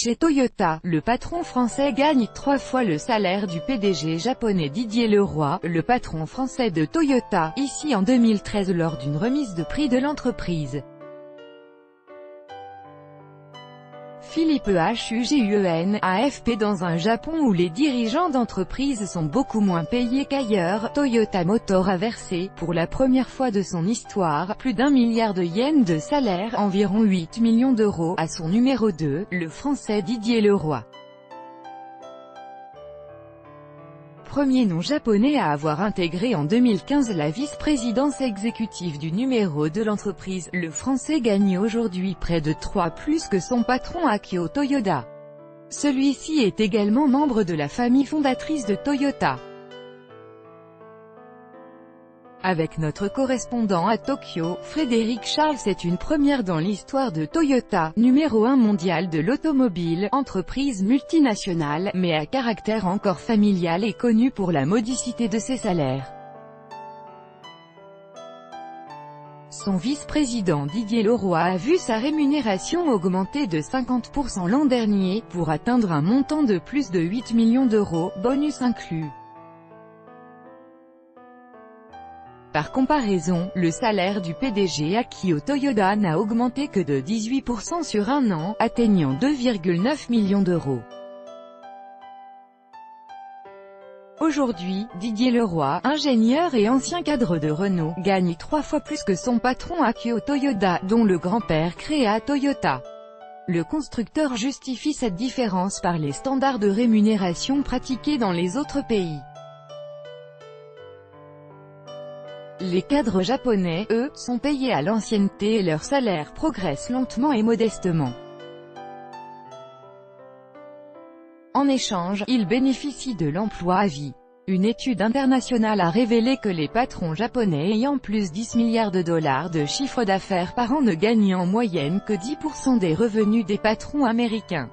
Chez Toyota, le patron français gagne 3 fois le salaire du PDG japonais Didier Leroy, le patron français de Toyota, ici en 2013 lors d'une remise de prix de l'entreprise. Philippe Huguen, AFP. Dans un Japon où les dirigeants d'entreprise sont beaucoup moins payés qu'ailleurs, Toyota Motor a versé, pour la première fois de son histoire, plus d'1 milliard de yens de salaire, environ 8 millions d'euros, à son numéro 2, le français Didier Leroy. Premier nom japonais à avoir intégré en 2015 la vice-présidence exécutive du numéro de l'entreprise, le français gagne aujourd'hui près de 3 plus que son patron Akio Toyoda. Celui-ci est également membre de la famille fondatrice de Toyota. Avec notre correspondant à Tokyo, Frédéric Charles, c'est une première dans l'histoire de Toyota, numéro 1 mondial de l'automobile, entreprise multinationale, mais à caractère encore familial et connue pour la modicité de ses salaires. Son vice-président Didier Leroy a vu sa rémunération augmenter de 50% l'an dernier, pour atteindre un montant de plus de 8 millions d'euros, bonus inclus. Par comparaison, le salaire du PDG Akio Toyoda n'a augmenté que de 18% sur un an, atteignant 2,9 millions d'euros. Aujourd'hui, Didier Leroy, ingénieur et ancien cadre de Renault, gagne 3 fois plus que son patron Akio Toyoda, dont le grand-père créa Toyota. Le constructeur justifie cette différence par les standards de rémunération pratiqués dans les autres pays. Les cadres japonais, eux, sont payés à l'ancienneté et leur salaire progresse lentement et modestement. En échange, ils bénéficient de l'emploi à vie. Une étude internationale a révélé que les patrons japonais ayant plus 10 milliards de dollars de chiffre d'affaires par an ne gagnent en moyenne que 10% des revenus des patrons américains.